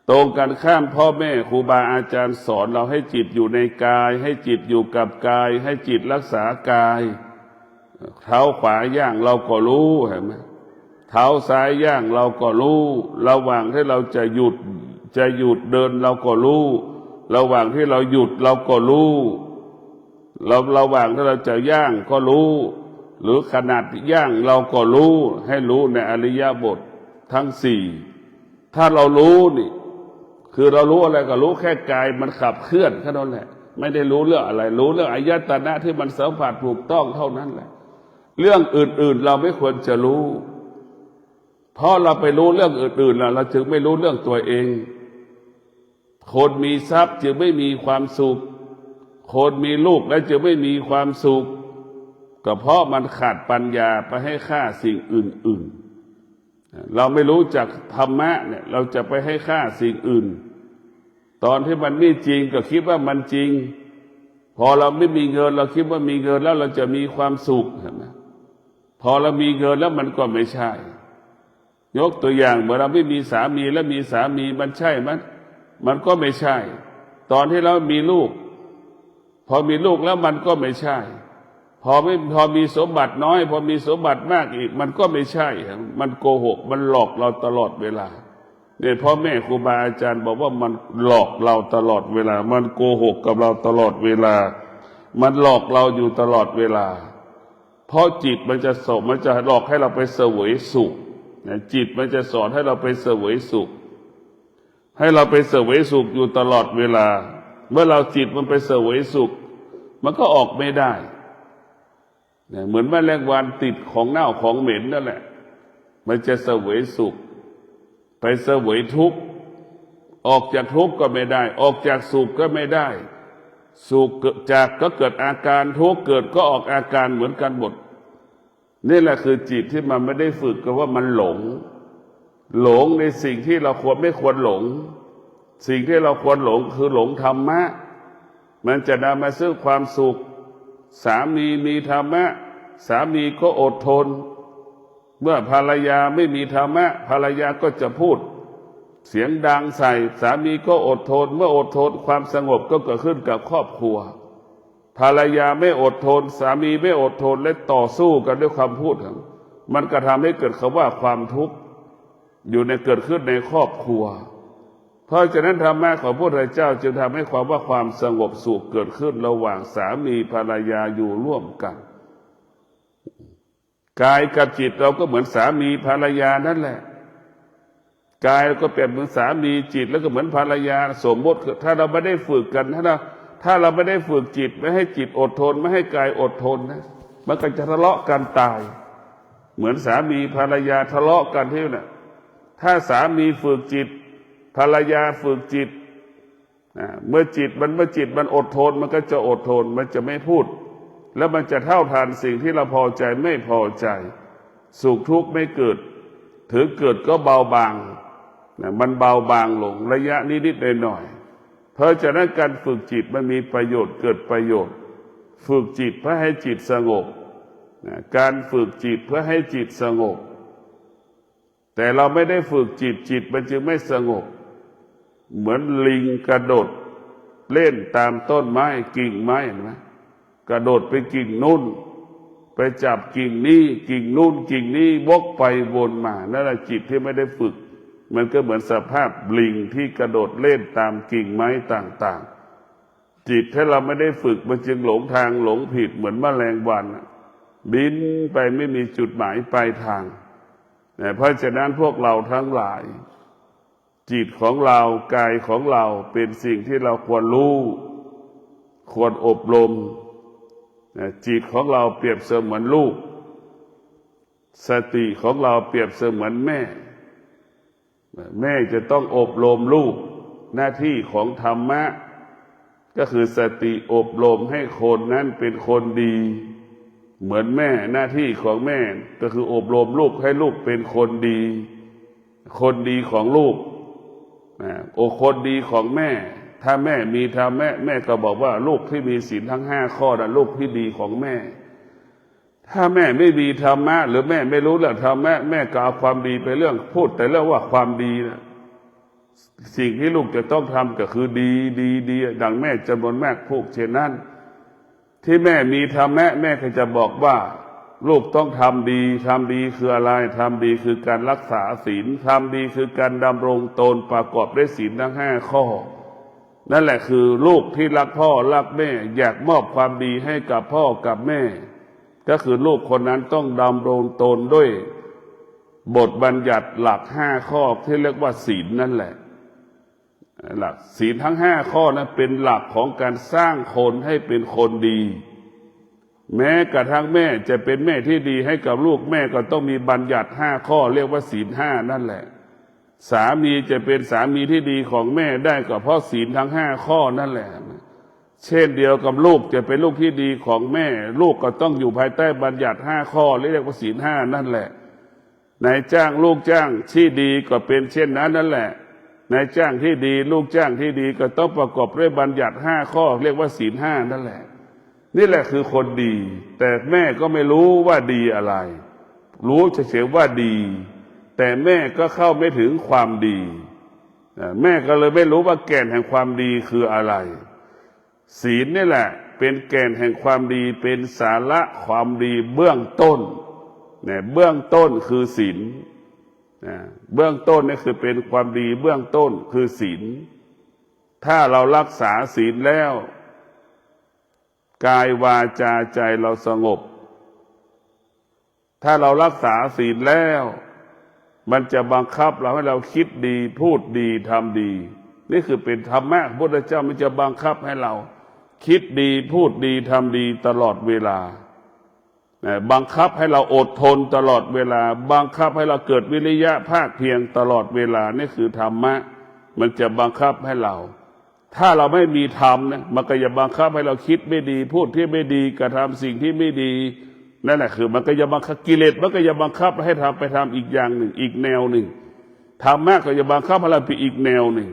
ตรงกันข้ามพ่อแม่ครูบาอาจารย์สอนเราให้จิตอยู่ในกายให้จิตอยู่กับกายให้จิตรักษากายเท้าขวาย่างเราก็รู้เห็นไหมเท้าซ้ายย่างเราก็รู้ระหว่างที่เราจะหยุดเดินเราก็รู้ระหว่างที่เราหยุดเราก็รู้ระหว่างที่เราจะย่างก็รู้หรือขนาดย่างเราก็รู้ให้รู้ในอริยบททั้งสี่ถ้าเรารู้นี่คือเรารู้อะไรก็รู้แค่กายมันขับเคลื่อนแค่นั้นแหละไม่ได้รู้เรื่องอะไรรู้เรื่องอายตนะที่มันสัมผัสถูกต้องเท่านั้นแหละเรื่องอื่นๆเราไม่ควรจะรู้เพราะเราไปรู้เรื่องอื่นๆเราจึงไม่รู้เรื่องตัวเองคนมีทรัพย์จึงไม่มีความสุขคนมีลูกแล้วจึงไม่มีความสุขก็เพราะมันขาดปัญญาไปให้ค่าสิ่งอื่นๆเราไม่รู้จักธรรมะเนี่ยเราจะไปให้ค่าสิ่งอื่นตอนที่มันไม่จริงก็คิดว่ามันจริงพอเราไม่มีเงินเราคิดว่ามีเงินแล้วเราจะมีความสุขเห็นไหมพอเรามีเงินแล้วมันก็ไม่ใช่ยกตัวอย่างเมื่อเราไม่มีสามีแล้วมีสามีมันใช่ไหมมันก็ไม่ใช่ตอนที่เรามีลูกพอมีลูกแล้วมันก็ไม่ใช่พอมีสมบัติน้อยพอมีสมบัติมากอีกมันก็ไม่ใช่มันโกหกมันหลอกเราตลอดเวลาเนี่ยพ่อแม่ครูบาอาจารย์บอกว่ามันหลอกเราตลอดเวลามันโกหกกับเราตลอดเวลามันหลอกเราอยู่ตลอดเวลา เพราะจิตมันจะสอนมันจะหลอกให้เราไปเสวยสุขจิตมันจะสอนให้เราไปเสวยสุขให้เราไปเสวยสุขอยู่ตลอดเวลาเมื่อเราจิตมันไปเสวยสุขมันก็ออกไม่ได้เหมือนแมลงวันติดของเน่าของเหม็นนั่นแหละมันจะเสวยสุขไปเสวยทุกข์ออกจากทุกข์ก็ไม่ได้ออกจากสุขก็ไม่ได้สุขจากก็เกิดอาการทุกข์เกิดก็ออกอาการเหมือนกันหมดนี่แหละคือจิตที่มันไม่ได้ฝึกก็ว่ามันหลงในสิ่งที่เราไม่ควรหลงสิ่งที่เราควรหลงคือหลงธรรมะมันจะนำมาซึ่งความสุขสามีมีธรรมะสามีก็อดทนเมื่อภรรยาไม่มีธรรมะภรรยาก็จะพูดเสียงดังใส่สามีก็อดทนเมื่ออดทนความสงบก็เกิดขึ้นกับครอบครัวภรรยาไม่อดทนสามีไม่อดทนและต่อสู้กันด้วยความพูดมันก็ทำให้เกิดคำว่าความทุกข์อยู่ในเกิดขึ้นในครอบครัวเพราะฉะนั้นธรรมะของพระพุทธเจ้าจึงทำให้ความสงบสุขเกิดขึ้นระหว่างสามีภรรยาอยู่ร่วมกันกายกับจิตเราก็เหมือนสามีภรรยานั่นแหละกายก็เปรียบเหมือนสามีจิตแล้วก็เหมือนภรรยาสมมติถ้าเราไม่ได้ฝึกกันถ้าเราไม่ได้ฝึกจิตไม่ให้จิตอดทนไม่ให้กายอดทนนะมันก็จะทะเลาะกันตายเหมือนสามีภรรยาทะเลาะกันที่นั่นถ้าสามีฝึกจิตภรรยาฝึกจิตเมื่อจิตมันอดทนมันก็จะอดทนมันจะไม่พูดแล้วมันจะเท่าทานสิ่งที่เราพอใจไม่พอใจสุขทุกข์ไม่เกิดถึงเกิดก็เบาบางมันเบาบางลงระยะนิดๆหน่อยๆเพราะฉะนั้นการฝึกจิตมันมีประโยชน์เกิดประโยชน์ฝึกจิตเพื่อให้จิตสงบการฝึกจิตเพื่อให้จิตสงบแต่เราไม่ได้ฝึกจิตมันจึงไม่สงบเหมือนลิงกระโดดเล่นตามต้นไม้กิ่งไม้เห็นไหมกระโดดไปกิ่งนู่นไปจับกิ่งนี้กิ่งนู่นกิ่งนี้วกไปวนมานั่นแหละจิตที่ไม่ได้ฝึกมันก็เหมือนสภาพลิงที่กระโดดเล่นตามกิ่งไม้ต่างๆจิตถ้าเราไม่ได้ฝึกมันจึงหลงทางหลงผิดเหมือนแมลงวันบินไปไม่มีจุดหมายปลายทางเพราะฉะนั้นพวกเราทั้งหลายจิตของเรากายของเราเป็นสิ่งที่เราควรรู้ควรอบรมจิตของเราเปรียบเสมือนลูกสติของเราเปรียบเสมือนแม่จะต้องอบรมลูกหน้าที่ของธรรมะก็คือสติอบรมให้คนนั้นเป็นคนดีเหมือนแม่หน้าที่ของแม่ก็คืออบรมลูกให้ลูกเป็นคนดีของลูกคนดีของแม่ถ้าแม่มีธรรมแม่ก็บอกว่าลูกที่มีศีลทั้ง5 ข้อนั้นลูกที่ดีของแม่ถ้าแม่ไม่มีธรรมะหรือแม่ไม่รู้เรื่องธรรมะแม่ก็เอาความดีไปเรื่องพูดแต่เรื่องว่าความดีนะสิ่งที่ลูกจะต้องทำก็คือดีดังแม่จำนวนมากพูดเช่นนั้นที่แม่มีธรรมะแม่ก็จะบอกว่าลูกต้องทำดีคืออะไรทำดีคือการรักษาศีลทำดีคือการดำรงตนประกอบด้วยศีลทั้ง5 ข้อนั่นแหละคือลูกที่รักพ่อรักแม่อยากมอบความดีให้กับพ่อกับแม่ก็คือลูกคนนั้นต้องดำรงตนด้วยบทบัญญัติหลัก5 ข้อที่เรียกว่าศีลนั่นแหละหลักศีลทั้ง5 ข้อนั้นเป็นหลักของการสร้างคนให้เป็นคนดีแม้กระทั่งแม่จะเป็นแม่ที่ดีให้กับลูกแม่ก็ต้องมีบัญญัติ5 ข้อเรียกว่าศีล5นั่นแหละสามีจะเป็นสามีที่ดีของแม่ได้ก็เพราะศีลทั้ง5 ข้อนั่นแหละเช่นเดียวกับลูกจะเป็นลูกที่ดีของแม่ลูกก็ต้องอยู่ภายใต้บัญญัติ5 ข้อเรียกว่าศีล5นั่นแหละนายจ้างลูกจ้างที่ดีก็เป็นเช่นนั้นนั่นแหละนายจ้างที่ดีลูกจ้างที่ดีก็ต้องประกอบด้วยบัญญัติ5 ข้อเรียกว่าศีล5นั่นแหละนี่แหละคือคนดีแต่แม่ก็ไม่รู้ว่าดีอะไรรู้เฉยๆว่าดีแต่แม่ก็เข้าไม่ถึงความดีแม่ก็เลยไม่รู้ว่าแก่นแห่งความดีคืออะไรศีลนี่แหละเป็นแก่นแห่งความดีเป็นสาระความดีเบื้องต้นเบื้องต้นคือศีลเบื้องต้นนี่คือเป็นความดีเบื้องต้นคือศีลถ้าเรารักษาศีลแล้วกายวาจาใจเราสงบ ถ้าเรารักษาศีลแล้วมันจะบังคับเราให้เราคิดดีพูดดีทำดีนี่คือเป็นธรรมะพระพุทธเจ้ามันจะบังคับให้เราคิดดีพูดดีทำดีตลอดเวลาบังคับให้เราอดทนตลอดเวลาบังคับให้เราเกิดวิริยะภาคเพียรตลอดเวลานี่คือธรรมะมันจะบังคับให้เราถ้าเราไม่มีธรรมนะมันก็จะบังคับให้เราคิดไม่ดีพูดที่ไม่ดีกระทำสิ่งที่ไม่ดีนั่นแหละคือมันก็จะบังคับกิเลสมันก็จะบังคับให้ทำไปทำอีกอย่างหนึ่งอีกแนวหนึ่งธรรมะก็จะบังคับให้เราไปอีกแนวหนึ่ง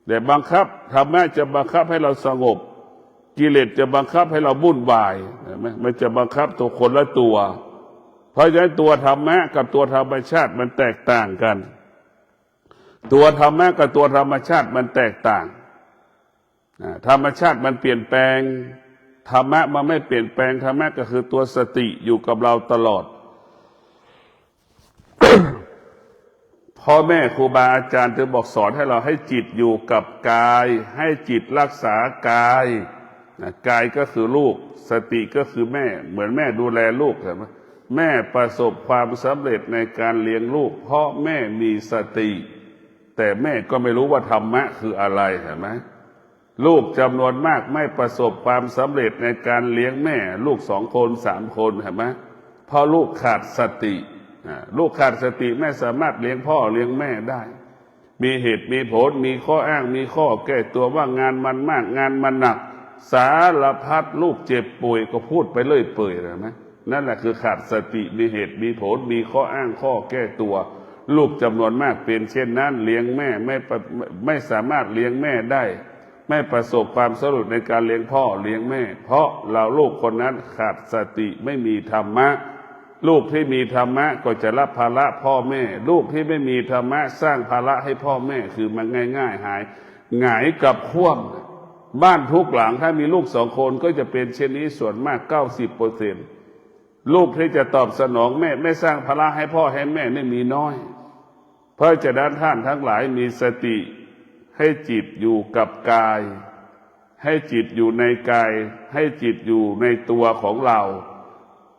แต่บังคับธรรมะจะบังคับให้เราสงบกิเลสจะบังคับให้เราวุ่นวายมันจะบังคับตัวคนละตัวเพราะฉะนั้นตัวธรรมะกับตัวธรรมชาติมันแตกต่างกันตัวธรรมะกับตัวธรรมชาติมันแตกต่างธรรมชาติมันเปลี่ยนแปลงธรรมะมันไม่เปลี่ยนแปลงธรรมะก็คือตัวสติอยู่กับเราตลอด พ่อแม่ครูบาอาจารย์จะบอกสอนให้เราให้จิตอยู่กับกายให้จิตรักษากายกายก็คือลูกสติก็คือแม่เหมือนแม่ดูแลลูกใช่ไหมแม่ประสบความสำเร็จในการเลี้ยงลูกเพราะแม่มีสติแต่แม่ก็ไม่รู้ว่าธรรมะคืออะไรเห็นไหมลูกจำนวนมากไม่ประสบความสำเร็จในการเลี้ยงแม่ลูก2 คน3 คนเห็นไหมเพราะลูกขาดสติลูกขาดสติไม่สามารถเลี้ยงพ่อเลี้ยงแม่ได้มีเหตุมีผลมีข้ออ้างมีข้อแก้ตัวว่างานมันมากงานมันหนักสารพัดลูกเจ็บป่วยก็พูดไปเรื่อยเปื่อยเห็นไหมนั่นแหละคือขาดสติมีเหตุมีผลมีข้ออ้างข้อแก้ตัวลูกจำนวนมากเป็นเช่นนั้นเลี้ยงแม่ไม่สามารถเลี้ยงแม่ได้ไม่ประสบความสำเร็จในการเลี้ยงพ่อเลี้ยงแม่เพราะเราลูกคนนั้นขาดสติไม่มีธรรมะลูกที่มีธรรมะก็จะรับภาระพ่อแม่ลูกที่ไม่มีธรรมะสร้างภาระให้พ่อแม่คือมันง่ายๆหงายกับคว่ำบ้านทุกหลังถ้ามีลูก2 คนก็จะเป็นเช่นนี้ส่วนมาก 90%ลูกที่จะตอบสนองแม่ไม่สร้างภาระให้พ่อให้แม่นี่มีน้อยเพราะฉะนั้นท่านทั้งหลายมีสติให้จิตอยู่กับกายให้จิตอยู่ในกายให้จิตอยู่ในตัวของเรา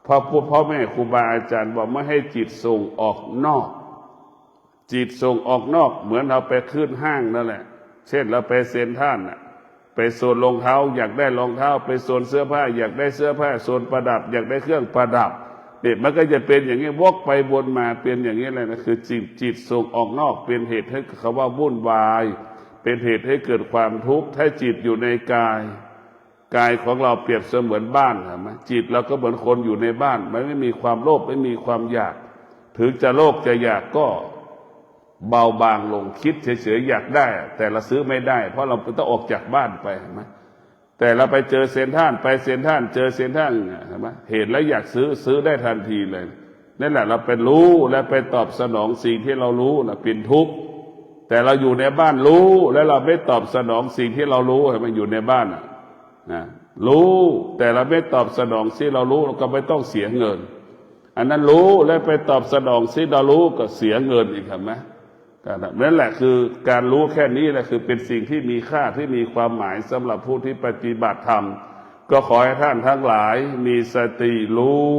พ่อแม่ครูบาอาจารย์บอกไม่ให้จิตส่งออกนอกจิตส่งออกนอกเหมือนเราไปขึ้นห้างนั่นแหละเช่นเราไปเซ็นทรัลไปโซนรองเท้าอยากได้รองเท้าไปโซนเสื้อผ้าอยากได้เสื้อผ้าโซนประดับอยากได้เครื่องประดับเนี่ยมันก็จะเป็นอย่างนี้วกไปวนมาเป็นอย่างนี้เลยนะคือจิตส่งออกนอกเป็นเหตุให้คำว่าวุ่นวายเป็นเหตุให้เกิดความทุกข์ถ้าจิตอยู่ในกายของเราเปรียบเสมือนบ้านเห็นไหมจิตเราก็เหมือนคนอยู่ในบ้านมันไม่มีความโลภไม่มีความอยากถึงจะโลภจะอยากก็เบาบางลงคิดเฉยๆอยากได้แต่เราซื้อไม่ได้เพราะเราต้องออกจากบ้านไปเห็นไหมแต่เราไปเจอเซ็นทรัลไปเซ็นทรัลเจอเซ็นทรัลเห็นไหมเห็นแล้วอยากซื้อได้ทันทีเลยนั่นแหละเราเป็นรู้และไปตอบสนองสิ่งที่เรารู้นะเป็นทุกข์แต่เราอยู่ในบ้านรู้แล้วเราไม่ตอบสนองสิ่งที่เรารู้ให้มันอยู่ในบ้านนะรู้แต่เราไม่ตอบสนองสิ่งเรารู้เราก็ไม่ต้องเสียเงินอันนั้นรู้แล้วไปตอบสนองสิ่งเรารู้ก็เสียเงินอีกครับไหมนั่นแหละคือการรู้แค่นี้แหละคือเป็นสิ่งที่มีค่าที่มีความหมายสำหรับผู้ที่ปฏิบัติธรรมก็ขอให้ท่านทั้งหลายมีสติรู้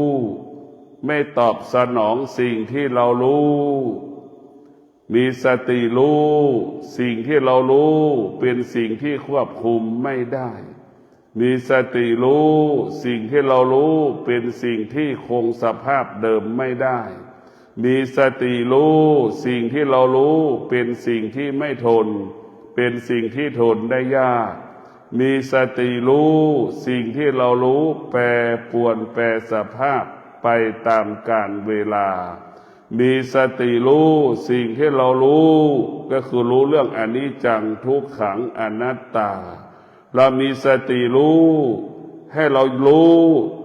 ไม่ตอบสนองสิ่งที่เรารู้มีสติรู้สิ่งที่เรารู้เป็นสิ่งที่ควบคุมไม่ได้มีสติรู้สิ่งที่เรารู้เป็นสิ่งที่คงสภาพเดิมไม่ได้มีสติรู้สิ่งที่เรารู้เป็นสิ่งที่ไม่ทนเป็นสิ่งที่ทนได้ยากมีสติรู้สิ่งที่เรารู้แปรปรวนแปรสภาพไปตามกาลเวลามีสติรู้สิ่งที่เรารู้ก็คือรู้เรื่องอนิจจังทุกขังอนัตตาเรามีสติรู้ให้เรารู้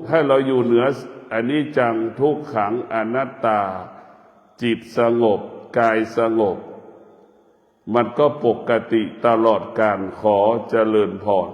ให้เราอยู่เหนืออนิจจังทุกขังอนัตตาจิตสงบกายสงบมันก็ปกติตลอดกาลขอเจริญพร